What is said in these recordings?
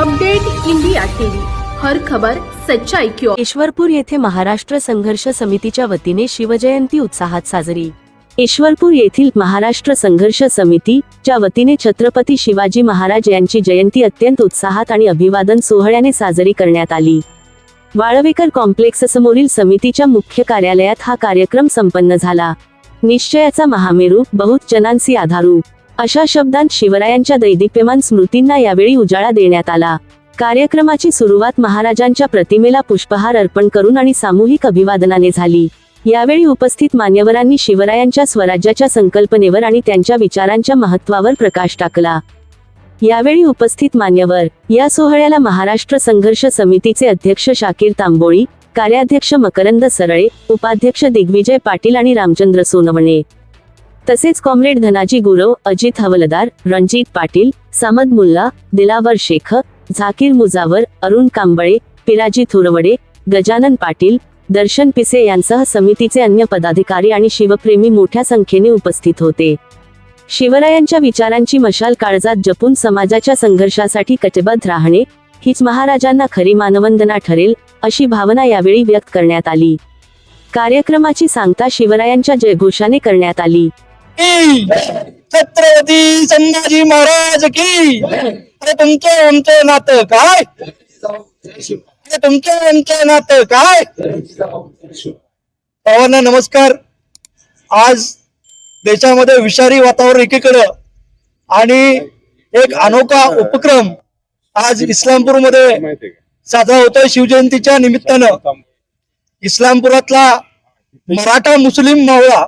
Update India TV, हर खबर सच्चाई की ओर। ईश्वरपूर येथे महाराष्ट्र संघर्ष समितीच्या वतीने शिवजयंती उत्साहात साजरी। ईश्वरपूर येथील महाराष्ट्र संघर्ष समितीच्या वतीने छत्रपती शिवाजी महाराज यांची जयंती अत्यंत उत्साहात आणि अभिवादन सोहळ्याने साजरी करण्यात आली। वाळवेकर कॉम्प्लेक्स समोरील समितीच्या मुख्य कार्यालयात हा कार्यक्रम संपन्न झाला। निश्चयाचा महामेरू, बहुत जनांसी आधारू अशा शब्दांत शिवरायांच्या दैदिप्यमान स्मृतींना यावेळी उजाळा देण्यात आला। कार्यक्रमाची सुरुवात महाराजांच्या प्रतिमेला पुष्पहार अर्पण करून आणि सामूहिक अभिवादनाने झाली। यावेळी उपस्थित मान्यवरांनी शिवरायांच्या स्वराज्याच्या संकल्पनेवर आणि त्यांच्या विचारांच्या महत्त्वावर प्रकाश टाकला। यावेळी उपस्थित मान्यवर या सोहळ्याला महाराष्ट्र संघर्ष समितीचे अध्यक्ष शाकीर तांबोळी, कार्याध्यक्ष मकरंद सरळे, उपाध्यक्ष दिग्विजय पाटील आणि रामचंद्र सोनवणे, तसेच कॉम्रेड धनाजी गुरव, अजित हवलदार, रणजित पाटील, सामद मुल्ला, दिलावर शेख, झाकीर मुजावर, अरुण कांबळे, पिराजी थुरवडे, गजानन पाटील, दर्शन पिसे यांसह समितीचे अन्य पदाधिकारी आणि शिवप्रेमी मोठ्या संख्येने उपस्थित होते। शिवरायांच्या विचारांची मशाल काळजात जपून समाजाच्या संघर्षासाठी कटिबद्ध राहणे हीच महाराजांना खरी मानवंदना ठरेल, अशी भावना यावेळी व्यक्त करण्यात आली। कार्यक्रमाची सांगता शिवरायांच्या जयघोषाने करण्यात आली। छत्रपती संभाजी महाराज की। अरे तुमचं आमचं नातं काय? अरे तुमचं आमचं नातं काय? सर्वांना नमस्कार। आज देशामध्ये विषारी वातावरण एकीकडे आणि एक अनोखा उपक्रम आज इस्लामपूरमध्ये साजरा होतोय शिवजयंतीच्या निमित्तानं। इस्लामपुरातला मराठा मुस्लिम मावळा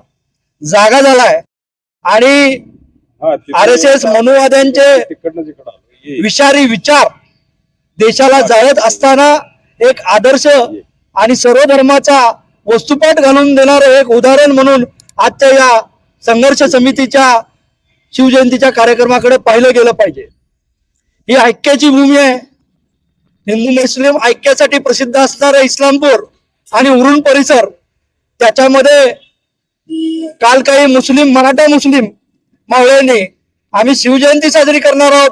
जागा झालाय आणि RSS मनुवाद्यांचे विषारी विचार देशाला जाळत असताना एक आदर्श आणि सर्व धर्माचा वस्तुपाठ घालून देणारं एक उदाहरण म्हणून आजच्या या संघर्ष समितीच्या शिवजयंतीच्या कार्यक्रमाकडे पाहिलं गेलं पाहिजे। ही ऐक्याची भूमी आहे। हिंदू मुस्लिम ऐक्यासाठी प्रसिद्ध असणारं इस्लामपूर आणि उरण परिसर, त्याच्यामध्ये काल काही मराठा मुस्लिम मावळ्यांनी आम्ही शिवजयंती साजरी करणार आहोत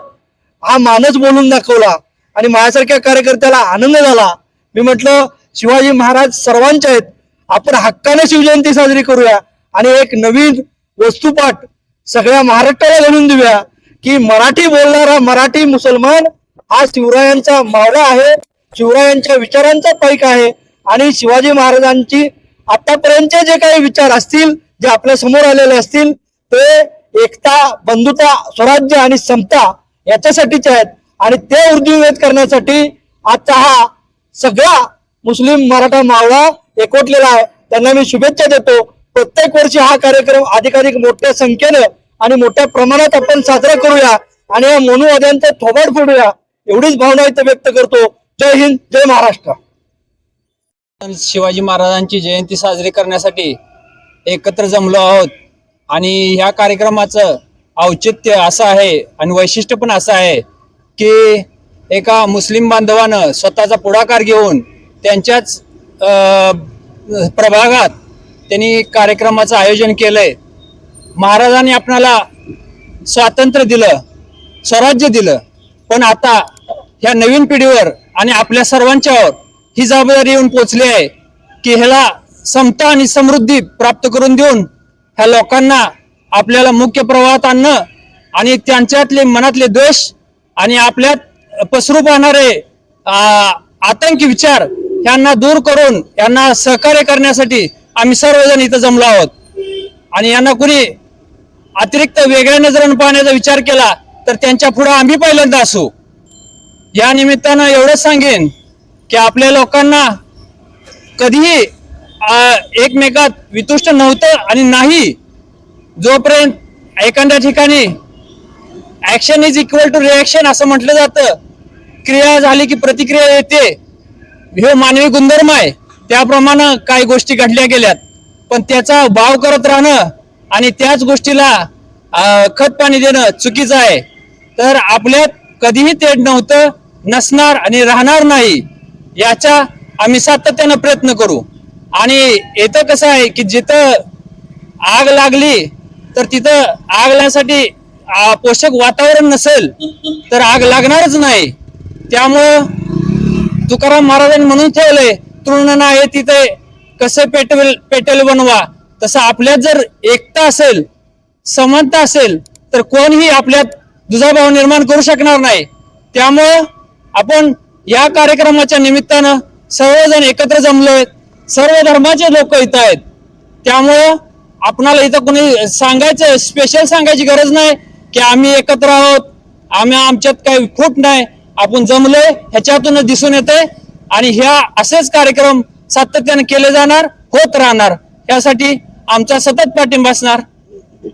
हा मानच बोलून दाखवला आणि माझ्यासारख्या कार्यकर्त्याला आनंद झाला। मी म्हटलं शिवाजी महाराज सर्वांचे आहेत, आपण हक्काने शिवजयंती साजरी करूया आणि एक नवीन वस्तुपाठ सगळ्या महाराष्ट्राला घालून देऊया की मराठी बोलणारा मराठी मुसलमान हा शिवरायांचा मावळा आहे, शिवरायांच्या विचारांचा पाईक आहे आणि शिवाजी महाराजांची आतापर्यंतचे जे काही विचार असतील, जे आपल्या समोर आलेले असतील, ते एकता, बंधुता, स्वराज्य आणि समता याच्यासाठीचे आहेत आणि ते ऊर्जिंवित करण्यासाठी आजचा हा सगळा मुस्लिम मराठा मावळा एकवटलेला आहे। त्यांना मी शुभेच्छा देतो। प्रत्येक वर्षी हा कार्यक्रम अधिकाधिक मोठ्या संख्येनं आणि मोठ्या प्रमाणात आपण साजरा करूया आणि या मनुवाद्यांचं थोबाड फोडूया, एवढीच भावना इथे व्यक्त करतो। जय हिंद, जय महाराष्ट्र। शिवाजी महाराजांची जयंती साजरी करण्यासाठी एकत्र जमलो आहोत आणि ह्या कार्यक्रमाचं औचित्य असं आहे आणि वैशिष्ट्य पण असं आहे की एका मुस्लिम बांधवानं स्वतःचा पुढाकार घेऊन त्यांच्याच प्रभागात त्यांनी कार्यक्रमाचं आयोजन केलंय। महाराजांनी आपणाला स्वातंत्र्य दिलं, स्वराज्य दिलं, पण आता ह्या नवीन पिढीवर आणि आपल्या सर्वांच्यावर ही जबाबदारी येऊन पोचली आहे की ह्याला समता आणि समृद्धी प्राप्त करून देऊन ह्या लोकांना आपल्याला मुख्य प्रवाहात आणणं आणि त्यांच्यातले मनातले द्वेष आणि आपल्यात पसरू पाहणारे आतंकी विचार यांना दूर करून यांना सहकार्य करण्यासाठी आम्ही सर्वजण इथं जमलो आहोत आणि यांना कुणी अतिरिक्त वेगळ्या नजरेने पाहण्याचा विचार केला तर त्यांच्या पुढे आम्ही पहिल्यांदा असू। या निमित्तानं एवढंच सांगेन की आपल्या लोकांना कधीही एकमेकात वितुष्ट नव्हतं आणि नाही, जोपर्यंत एखाद्या ठिकाणी action is equal to reaction असं म्हटलं जातं, क्रिया झाली की प्रतिक्रिया येते, हे मानवी गुणधर्म आहे। त्याप्रमाणे काही गोष्टी घडल्या गेल्यात, पण त्याचा भाव करत राहणं आणि त्याच गोष्टीला खत पाणी देणं चुकीचं आहे। तर आपल्यात कधीही तेढ नव्हतं, नसणार आणि राहणार नाही याचा आम्ही सातत्यानं प्रयत्न करू। आणि इथं कसं आहे की जिथं आग लागली तर तिथं आग लागण्यासाठी पोषक वातावरण नसेल तर आग लागणारच नाही। त्यामुळं तुकाराम महाराजांनी म्हणून ठेवलंय, तृण नाही तिथे कसे पेटेल बनवा. तसं आपल्यात जर एकता असेल, समानता असेल, तर कोणीही आपल्यात दुजाभाव निर्माण करू शकणार नाही. त्यामुळं आपण या कार्यक्रमाच्या निमित्तानं सर्वजण एकत्र जमलोय, सर्व धर्माचे लोक इथं आहेत. त्यामुळं आपणाला इथं कोणी सांगायचं, स्पेशल सांगायची गरज नाही की आम्ही एकत्र आहोत, आमच्यात काही फूट नाही. आपण जमलोय ह्याच्यातूनच दिसून येते आणि ह्या असेच कार्यक्रम सातत्याने केले जाणार, होत राहणार. यासाठी आमचा सतत पाठिंबा असणार.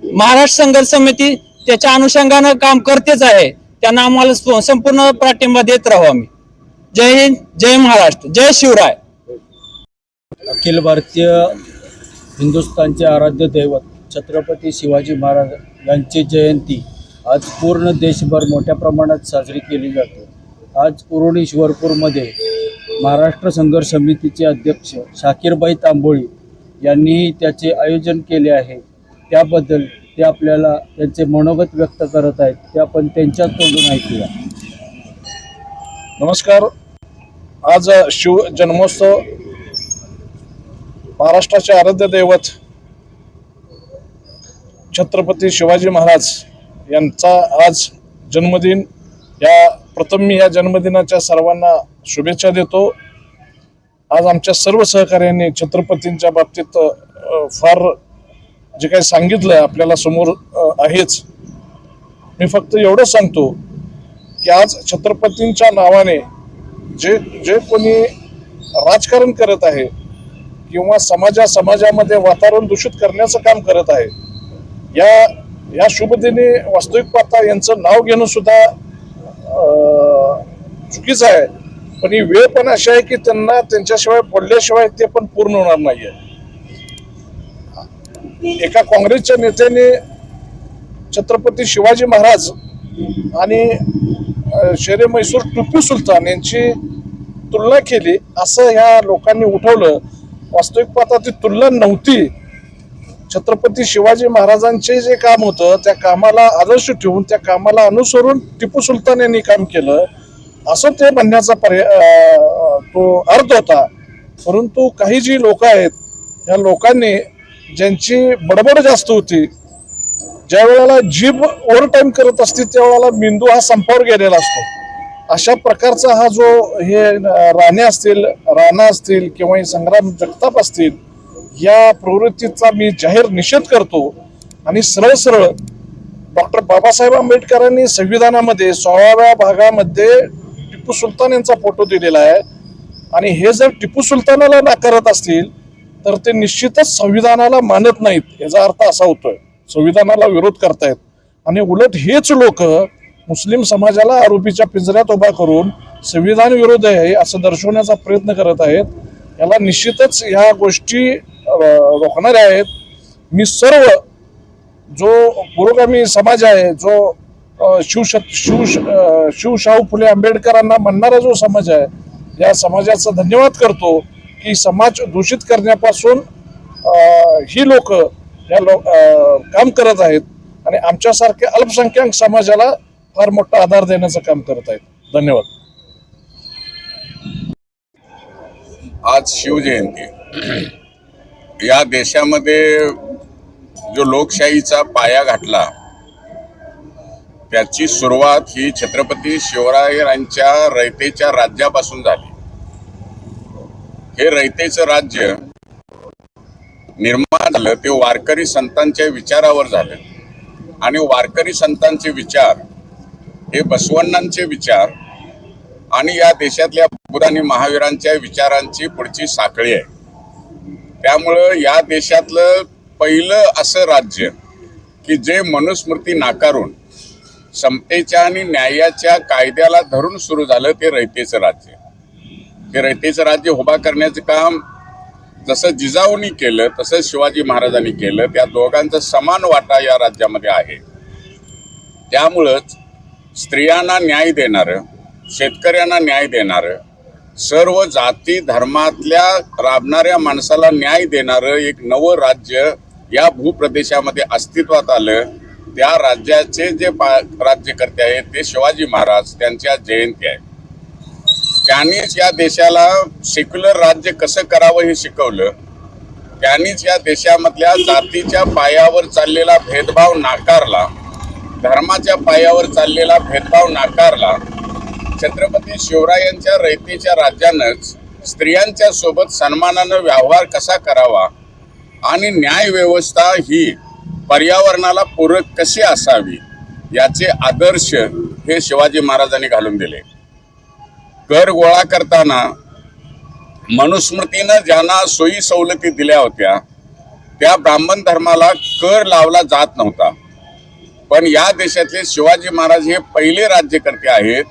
महाराष्ट्र संघर्ष समिती त्याच्या अनुषंगानं काम करतेच आहे, त्यांना आम्हाला संपूर्ण पाठिंबा देत राहू आम्ही. जय हिंद, जय महाराष्ट्र, जय शिवराय. अखिल भारतीय हिंदुस्थानचे आराध्य दैवत छत्रपती शिवाजी महाराज यांची जयंती आज पूर्ण देशभर मोठ्या प्रमाणात साजरी केली जाते. आज उरुळी शिवरपूरमध्ये महाराष्ट्र संघर्ष समितीचे अध्यक्ष शाकीरबाई तांबोळी यांनीही त्याचे आयोजन केले आहे. त्याबद्दल ते आपल्याला त्यांचे मनोगत व्यक्त करत आहेत, ते आपण त्यांच्याच तोंडून ऐकूया. नमस्कार. आज शिव जन्मोत्सव, महाराष्ट्राचे आराध्य दैवत छत्रपती शिवाजी महाराज यांचा आज जन्मदिन. प्रथम मी या जन्मदिनाच्या सर्वांना शुभेच्छा देतो. आज आमच्या सर्व सहकार्यांनी छत्रपतींच्या बाबतीत फार जे काही सांगितलं आपल्याला समोर आहेच. मी फक्त एवढंच सांगतो की आज छत्रपतींच्या नावाने जे कोणी राजकारण करत आहे किंवा समाजामध्ये वातावरण दूषित करण्याचं काम करत आहे, या शुभदिनी वास्तविक पाहता यांचं नाव घेणं सुद्धा चुकीचं आहे. पण ही वेळ पण अशी आहे की त्यांना त्यांच्याशिवाय बोलल्याशिवाय ते पण पूर्ण होणार नाहीये. एका काँग्रेसच्या नेत्याने छत्रपती शिवाजी महाराज आणि शेरे मैसूर टिपू सुलतान यांची तुलना केली असं ह्या लोकांनी उठवलं. वास्तविक पाहता ती तुलना नव्हती. छत्रपती शिवाजी महाराजांचे जे काम होतं त्या कामाला आदर्श ठेवून, त्या कामाला अनुसरून टिपू सुलतान यांनी काम केलं असं ते म्हणण्याचा तो अर्थ होता. परंतु काही जी लोक आहेत, या लोकांनी ज्यांची बडबड जास्त होती, ज्या वेळेला जीभ ओव्हर टाइम करत असते त्यावेळेला मेंदू हा संपावर गेलेला असतो. अशा प्रकारचा हा जो हे राणा असतील किंवा हे संग्राम जगताप असतील, या प्रवृत्तीचा मी जाहीर निषेध करतो. आणि सरळ डॉक्टर बाबासाहेब आंबेडकरांनी संविधानामध्ये 6व्या भागामध्ये टिपू सुलतान यांचा फोटो दिलेला आहे. आणि हे जर टिपू सुलतानाला नाकारत असतील तर ते निश्चितच संविधानाला मानत नाहीत. याचा अर्थ असा होतोय संविधानाला विरोध करतायत. आणि उलट हेच लोक मुस्लिम समाजाला आरोपीच्या पिंजऱ्यात उभा करून संविधान विरोध आहे असं दर्शवण्याचा प्रयत्न करत आहेत. याला निश्चितच ह्या गोष्टी रोखणाऱ्या आहेत. मी सर्व जो पुरोगामी समाज आहे, जो शिवशाहू फुले आंबेडकरांना म्हणणारा जो समाज आहे, या समाजाचा धन्यवाद करतो की समाज दूषित करण्यापासून ही लोक काम करत आहेत आणि आमच्यासारख्या अल्पसंख्याक समाजाला फार मोठा आधार देण्याचं काम करत आहेत. धन्यवाद. आज शिवजयंती. या देशामध्ये जो लोकशाहीचा पाया घातला त्याची सुरुवात ही छत्रपती शिवरायांच्या रयतेच्या राज्यापासून झाली. हे रयतेचं राज्य निर्माण झालं ते वारकरी संतांच्या विचारावर झालं. आणि वारकरी संतांचे विचार हे बसवण्णांचे विचार आणि या देशातल्या बुद्ध आणि महावीरांच्या विचारांची पुढची साखळी आहे. त्यामुळं या देशातलं पहिलं असं राज्य की जे मनुस्मृती नाकारून समतेच्या आणि न्यायाच्या कायद्याला धरून सुरू झालं ते रयतेचं राज्य. हे रयतेचं राज्य उभा करण्याचं काम जसं जिजाऊंनी केलं तसं शिवाजी महाराजांनी केलं. त्या दोघांचा समान वाटा या राज्यामध्ये आहे. त्यामुळंच स्त्रियांना न्याय देणारं, शेतकऱ्यांना न्याय देणारं, सर्व जाती धर्मातल्या राबणाऱ्या माणसाला न्याय देणारं एक नवं राज्य या भूप्रदेशामध्ये अस्तित्वात आलं. त्या राज्याचे जे राज्यकर्ते आहेत ते शिवाजी महाराज, त्यांच्या जयंती आहे. त्यांनीच या देशाला सेक्युलर राज्य कसं करावं हे शिकवलं. त्यांनीच या देशामधल्या जातीच्या पायावर चाललेला भेदभाव नाकारला, धर्माच्या पायावर चाललेला भेदभाव नाकारला. छत्रपती शिवरायांच्या रयतेच्या राज्यानंच स्त्रियांच्या सोबत सन्मानानं व्यवहार कसा करावा आणि न्याय व्यवस्था ही पर्यावरणाला पूरक कशी असावी याचे आदर्श हे शिवाजी महाराजांनी घालून दिले. कर गोळा करताना मनुस्मृतीनं ज्यांना सोयी सवलती दिल्या होत्या त्या ब्राह्मण धर्माला कर लावला जात नव्हता. पण या देशातले शिवाजी महाराज हे पहिले राज्यकर्ते आहेत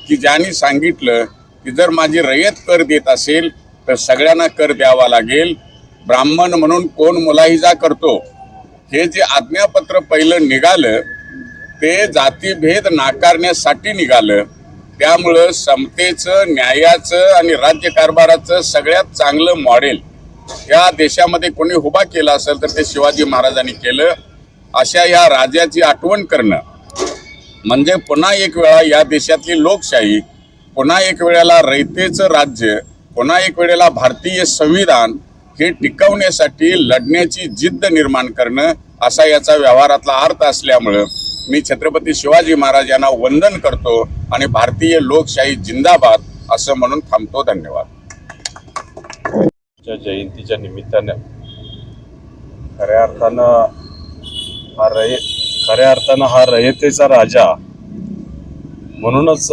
की ज्यांनी सांगितलं की जर माझी रयत कर देत असेल तर सगळ्यांना कर द्यावा लागेल. ब्राह्मण म्हणून कोण मुलाहिजा करतो हे जे आज्ञापत्र पहिलं निघालं ते जातीभेद नाकारण्यासाठी निघालं. त्यामुळं समतेचं, न्यायाचं आणि राज्यकारभाराचं सगळ्यात चांगलं मॉडेल या देशामध्ये कोणी उभा केलं असेल तर ते शिवाजी महाराजांनी केलं. अशा या राजाची आठवण करणं म्हणजे पुन्हा एक वेळा या देशातली लोकशाही, पुन्हा एक वेळेला रयतेचं राज्य, पुन्हा एक वेळेला भारतीय संविधान हे टिकवण्यासाठी लढण्याची जिद्द निर्माण करणं असा याचा व्यवहारातला अर्थ असल्यामुळं मी छत्रपती शिवाजी महाराज यांना वंदन करतो आणि भारतीय लोकशाही जिंदाबाद असं म्हणून थांबतो. धन्यवाद. जयंतीच्या निमित्तानं खऱ्या अर्थानं हा रयतेचा राजा म्हणूनच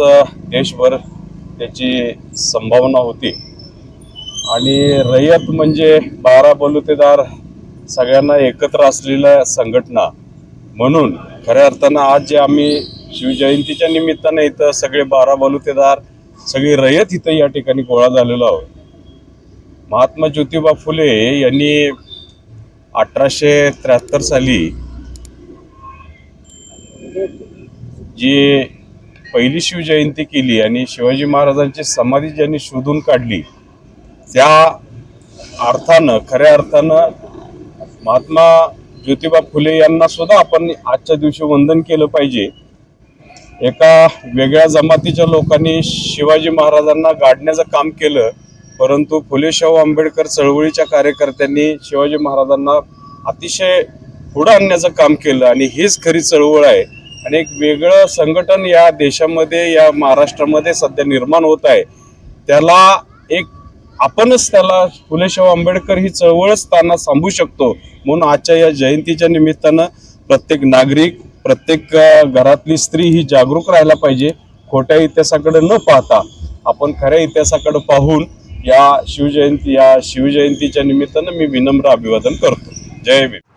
देशभर त्याची संभावना होती. आणि रयत म्हणजे 12 बलुतेदार सगळ्यांना एकत्र असलेल्या संघटना म्हणून खऱ्या अर्थानं आज जे आम्ही शिवजयंतीच्या निमित्तानं इथं सगळे 12 बलुतेदार, सगळी रयत इथं या ठिकाणी गोळा झालेलो आहोत. महात्मा ज्योतिबा फुले यांनी 1873 साली जी पहिली शिवजयंती केली आणि शिवाजी महाराजांची समाधी ज्यांनी शोधून काढली त्या अर्थानं खऱ्या अर्थानं महात्मा ज्योतिबा फुले यांना सुद्धा आपण आजच्या दिवशी वंदन केलं पाहिजे. एका वेगळ्या जमातीच्या लोकांनी शिवाजी महाराजांना गाडण्याचं काम केलं, परंतु फुले शाहू आंबेडकर चळवळीच्या कार्यकर्त्यांनी शिवाजी महाराजांना अतिशय पुढं आणण्याचं काम केलं आणि हीच खरी चळवळ आहे. आणि एक वेगळं संघटन या देशामध्ये, या महाराष्ट्रामध्ये सध्या निर्माण होत आहे. त्याला एक आपणच त्याला फुले शाहू आंबेडकर ही चळवळच त्यांना थांबवू शकतो. म्हणून आजच्या या जयंतीच्या निमित्तानं प्रत्येक नागरिक, प्रत्येक घरातली स्त्री ही जागरूक राहायला पाहिजे. खोट्या इतिहासाकडे न पाहता आपण खऱ्या इतिहासाकडे पाहून या शिवजयंतीच्या निमित्तानं मी विनम्र अभिवादन करतो. जय भीम.